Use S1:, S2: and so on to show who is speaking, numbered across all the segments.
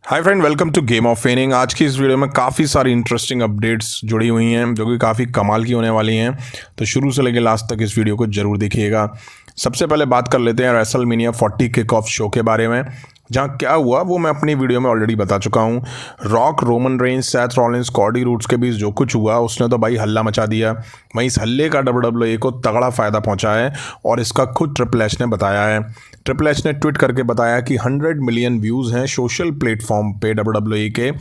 S1: Hi friend, welcome to game of फेनिंग। आज की इस वीडियो में काफ़ी सारी इंटरेस्टिंग अपडेट्स जुड़ी हुई हैं जो कि काफ़ी कमाल की होने वाली हैं। तो शुरू से लेकर लास्ट तक इस वीडियो को जरूर देखिएगा। सबसे पहले बात कर लेते हैं रेसलमेनिया 40 किक ऑफ शो के बारे में। जहाँ क्या हुआ वो मैं अपनी वीडियो में ऑलरेडी बता चुका हूँ। Rock, Roman Reigns, Seth Rollins, Cardi roads के बीच जो कुछ हुआ उसने तो भाई हल्ला मचा दिया। वहीं इस हल्ले का WWE को तगड़ा फ़ायदा पहुंचा है और इसका खुद ट्रिपल एच ने बताया है। ट्रिपल एच ने ट्वीट करके बताया कि 100 मिलियन व्यूज़ हैं सोशल प्लेटफॉर्म पे WWE के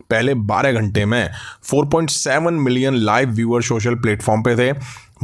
S1: पहले 12 घंटे में। 4.7 million live viewer social platform पे थे।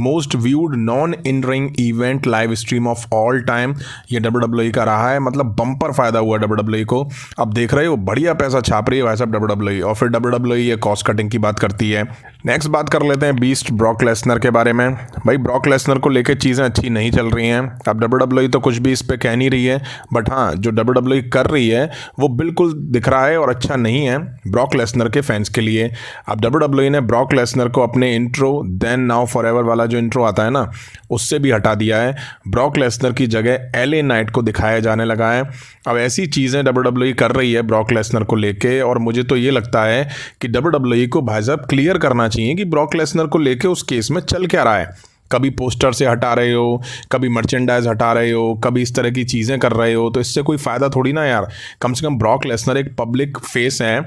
S1: Most viewed non in ring event live stream of all time ये WWE का रहा है। मतलब बम्पर फायदा हुआ WWE को। अब देख रहे हो बढ़िया पैसा छाप रही है वैसा WWE। और फिर WWE ये कॉस्ट कटिंग की बात करती है। नेक्स्ट बात कर लेते हैं बीस्ट ब्रॉक लेसनर के बारे में। भाई ब्रॉक लेसनर को लेकर चीज़ें अच्छी नहीं चल रही हैं। अब WWE तो कुछ भी इस पर कह नहीं रही है, बट हाँ जो WWE कर रही है वो बिल्कुल दिख रहा है और अच्छा नहीं है ब्रॉक लेसनर के फैंस के लिए। अब WWE ने ब्रॉक लेसनर को अपने इंट्रो देन नाउ फॉरएवर वाला जो इंट्रो आता है ना उससे भी हटा दिया है। ब्रॉक लेसनर की जगह LA नाइट को दिखाया जाने लगा है। अब ऐसी चीज़ें WWE कर रही है ब्रॉक लेसनर को लेके और मुझे तो ये लगता है कि WWE को भाई साहब क्लियर करना चाहिए कि ब्रॉक लेसनर को लेके उस केस में चल क्या रहा है। कभी पोस्टर से हटा रहे हो, कभी मर्चेंडाइज हटा रहे हो, कभी इस तरह की चीज़ें कर रहे हो, तो इससे कोई फ़ायदा थोड़ी ना यार। कम से कम ब्रॉक लेसनर एक पब्लिक फेस है,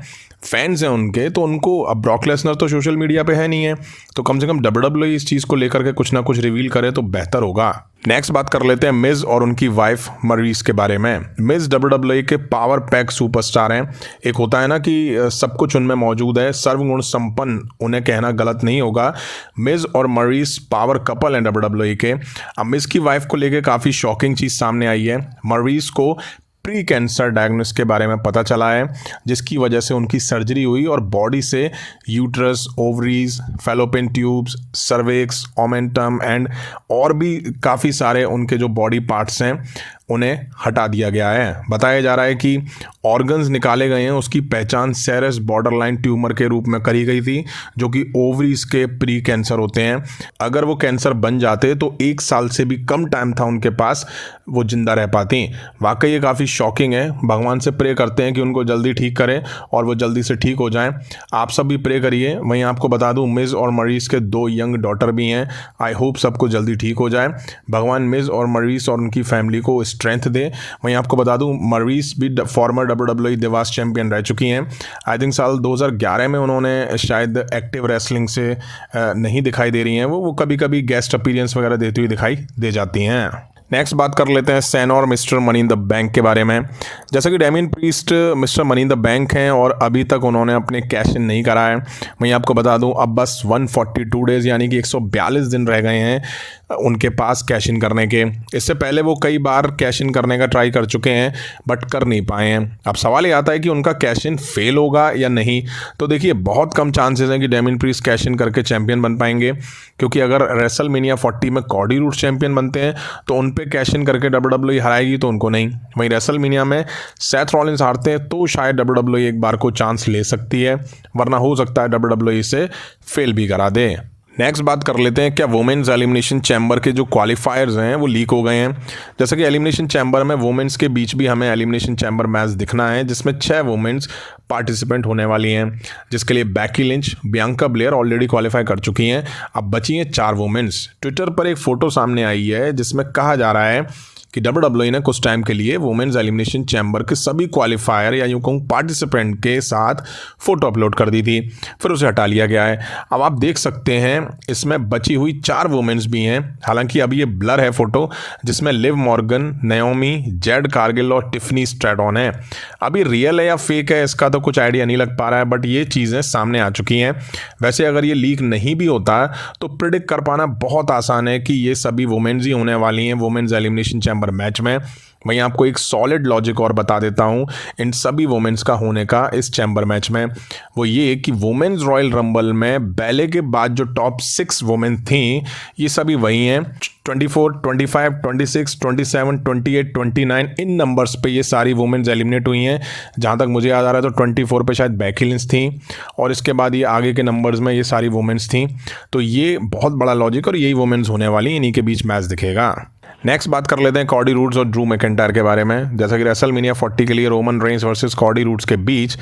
S1: फैंस हैं उनके, तो उनको अब ब्रॉक लेसनर तो सोशल मीडिया पे है नहीं है, तो कम से कम WWE इस चीज़ को लेकर के कुछ ना कुछ रिवील करे तो बेहतर होगा। नेक्स्ट बात कर लेते हैं मिज और उनकी वाइफ मरीज के बारे में। मिज WWE के पावर पैक सुपरस्टार हैं। एक होता है ना कि सब कुछ उनमें मौजूद है, सर्वगुण संपन्न, उन्हें कहना गलत नहीं होगा। मिज और मरीज पावर कपल हैं WWE के। अब मिज की वाइफ को लेकर काफ़ी शॉकिंग चीज़ सामने आई है। मरीज को प्री कैंसर डायग्नोस के बारे में पता चला है, जिसकी वजह से उनकी सर्जरी हुई और बॉडी से uterus, ovaries, fallopian tubes, cervix, omentum and और भी काफ़ी सारे उनके जो बॉडी पार्ट्स हैं उन्हें हटा दिया गया है। बताया जा रहा है कि ऑर्गन्स निकाले गए हैं। उसकी पहचान सेरस बॉर्डरलाइन ट्यूमर के रूप में करी गई थी जो कि ओवरीज के प्री कैंसर होते हैं। अगर वो कैंसर बन जाते तो 1 साल से भी कम टाइम था उनके पास, वो जिंदा रह पाती। वाकई ये काफ़ी शॉकिंग है। भगवान से प्रे करते हैं कि उनको जल्दी ठीक करें और वो जल्दी से ठीक हो जाएं। आप सब भी प्रे करिए। वहीं आपको बता दूं मिज और मरीज के 2 यंग डॉटर भी हैं। आई होप सबको जल्दी ठीक हो जाए। भगवान मिज और मरीज और उनकी फैमिली को स्ट्रेंथ दे। वहीं आपको बता दूं मरीज भी फॉर्मर WWE देवास चैंपियन रह चुकी हैं। आई थिंक साल 2011 में उन्होंने शायद एक्टिव रेसलिंग से नहीं दिखाई दे रही हैं। वो कभी कभी गेस्ट अपीयरेंस वगैरह देती हुई दिखाई दे जाती हैं। नेक्स्ट बात कर लेते हैं सेना और mister money in the bank के बारे में। जैसा कि Damien priest mister money in the bank हैं और अभी तक उन्होंने अपने कैश इन नहीं करा है। वहीं आपको बता दूं अब बस 142 डेज़ यानी कि 142 दिन रह गए हैं उनके पास कैश इन करने के। इससे पहले वो कई बार कैश इन करने का ट्राई कर चुके हैं बट कर नहीं पाए हैं। अब सवाल ये आता है कि उनका कैश इन फेल होगा या नहीं। तो देखिए बहुत कम चांसेस हैं कि डेमियन प्रीस्ट कैश इन करके चैंपियन बन पाएंगे, क्योंकि अगर रेसलमेनिया 40 में कॉडी रूड्स चैंपियन बनते हैं तो उन पे कैश इन करके WWE हराएगी, तो उनको नहीं। वहीं रेसलमेनिया में सेथ रॉलिंस हारते हैं तो शायद WWE एक बार को चांस ले सकती है, वरना हो सकता है WWE इसे फेल भी करा दे। नेक्स्ट बात कर लेते हैं क्या वुमेन्स एलिमिनेशन चैम्बर के जो क्वालिफायर्स हैं वो लीक हो गए हैं। जैसा कि एलिमिनेशन चैम्बर में वुमेन्स के बीच भी हमें एलिमिनेशन चैम्बर मैच दिखना है जिसमें 6 वुमेन्स पार्टिसिपेंट होने वाली हैं, जिसके लिए Becky Lynch, Bianca Blair already qualify कर चुकी हैं। अब बची हैं 4 वुमेन्स। ट्विटर पर एक फ़ोटो सामने आई है जिसमें कहा जा रहा है कि WWE ने कुछ टाइम के लिए वुमेन्स एलिमिनेशन चैम्बर के सभी क्वालिफायर या यूँ कहूँ पार्टिसिपेंट के साथ फ़ोटो अपलोड कर दी थी, फिर उसे हटा लिया गया है। अब आप देख सकते हैं इसमें बची हुई 4 वुमेन्स भी हैं। हालांकि अभी ये ब्लर है फ़ोटो, जिसमें Liv Morgan, Naomi, Jade Cargill और टिफनी स्ट्रैटन है। अभी रियल है या फेक है इसका तो कुछ आइडिया नहीं लग पा रहा है, बट ये चीज़ें सामने आ चुकी हैं। वैसे अगर ये लीक नहीं भी होता तो प्रिडिक्ट कर पाना बहुत आसान है कि ये सभी वुमेन्स ही होने वाली हैं वुमेन्स एलिमिनेशन चैम्बर मैच में। वहीं आपको एक सॉलिड लॉजिक और बता देता हूं इन सभी वुमेन्स का होने का इस चैम्बर मैच में। वो ये कि वुमेन्स रॉयल रंबल में बैले के बाद जो टॉप 6 वुमेन थी ये सभी वही हैं। 24, 25, 26, 27, 28, 29 इन नंबर्स पे ये सारी वुमेन्स एलिमिनेट हुई हैं। जहाँ तक मुझे याद आ रहा है तो 24 पे शायद बैकी लिंच थी और इसके बाद ये आगे के नंबर्स में ये सारी वुमेन्स थी। तो ये बहुत बड़ा लॉजिक और यही वुमेन्स होने वाली, इन्हीं के बीच मैच दिखेगा। नेक्स्ट बात कर लेते हैं कॉडी रूड्स और ड्रू मैकिंटायर के बारे में। जैसा कि रेसलमेनिया 40 के लिए Roman Reigns versus Cardi roads के बीच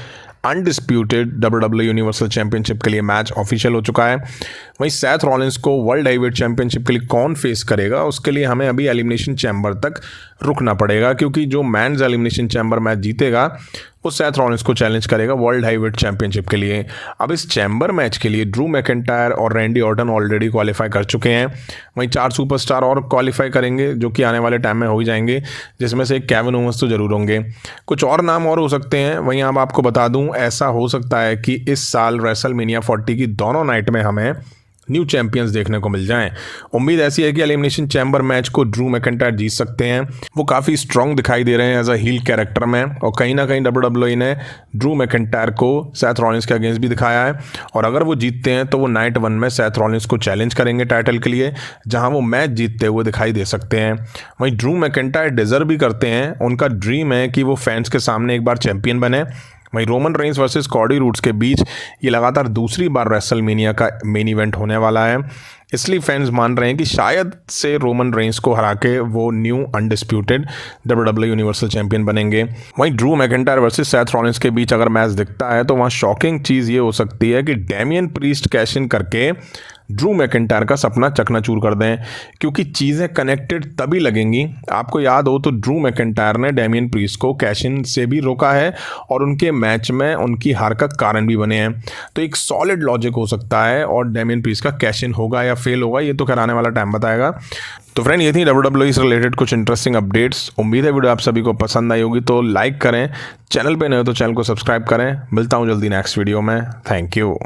S1: अनडिस्प्यूटेड WWE यूनिवर्सल चैंपियनशिप के लिए मैच ऑफिशियल हो चुका है। वहीं सैथ रॉलिंस को वर्ल्ड हेवीवेट चैंपियनशिप के लिए कौन फेस करेगा, उसके लिए हमें अभी एलिमिनेशन चैम्बर तक रुकना पड़ेगा, क्योंकि जो मैंस एलिमिनेशन चैम्बर मैच जीतेगा वो सैथ रॉलिंस को चैलेंज करेगा वर्ल्ड हेवीवेट चैंपियनशिप के लिए। अब इस चैम्बर मैच के लिए ड्रू मैकिंटायर और रैंडी ऑर्टन ऑलरेडी क्वालिफाई कर चुके हैं। वहीं 4 सुपरस्टार और क्वालिफाई करेंगे, जो कि आने वाले टाइम में हो ही जाएंगे, जिसमें से एक केविन ओवेंस तो जरूर होंगे। कुछ और नाम और हो सकते हैं। वहीं अब आपको बता दूं, ऐसा हो सकता है कि इस साल रेसलमेनिया 40 की दोनों नाइट में हमें न्यू चैंपियंस देखने को मिल जाएं। उम्मीद ऐसी है कि एलिमिनेशन चैम्बर मैच को ड्रू मैकिंटायर जीत सकते हैं। वो काफ़ी स्ट्रांग दिखाई दे रहे हैं एज अ हील कैरेक्टर में, और कहीं ना कहीं WWE ने ड्रू मैकिंटायर को सैथ रॉलिंस के अगेंस्ट भी दिखाया है। और अगर वो जीतते हैं तो वो नाइट 1 में सैथ रॉलिंस को चैलेंज करेंगे टाइटल के लिए, जहां वो मैच जीतते हुए दिखाई दे सकते हैं। वहीं ड्रू मैकिंटायर डिजर्व भी करते हैं। उनका ड्रीम है कि वो फैंस के सामने एक बार चैंपियन बने। वहीं Roman Reigns versus Cardi roads के बीच ये लगातार दूसरी बार रेसलमेनिया का मेन इवेंट होने वाला है, इसलिए फैंस मान रहे हैं कि शायद से रोमन रेंस को हरा के वो new undisputed WWE universal champion बनेंगे। वहीं Drew McIntyre versus Seth Rollins के बीच अगर मैच दिखता है तो वहाँ शॉकिंग चीज़ ये हो सकती है कि डेमियन प्रीस्ट कैश इन करके ड्रू मैकिंटायर का सपना चकनाचूर कर दें, क्योंकि चीज़ें कनेक्टेड तभी लगेंगी। आपको याद हो तो ड्रू मैकिंटायर ने डेमियन प्रीस्ट को कैश इन से भी रोका है और उनके मैच में उनकी हार का कारण भी बने हैं। तो एक सॉलिड लॉजिक हो सकता है, और डेमियन प्रीस्ट का कैश इन होगा या फेल होगा ये तो खैर आने वाला टाइम बताएगा। तो फ्रेंड, ये थी WWE से रिलेटेड कुछ इंटरेस्टिंग अपडेट्स। उम्मीद है वीडियो आप सभी को पसंद आई होगी, तो लाइक करें, चैनल पे नए हो तो चैनल को सब्सक्राइब करें। मिलता हूँ जल्दी नेक्स्ट वीडियो में। Thank you.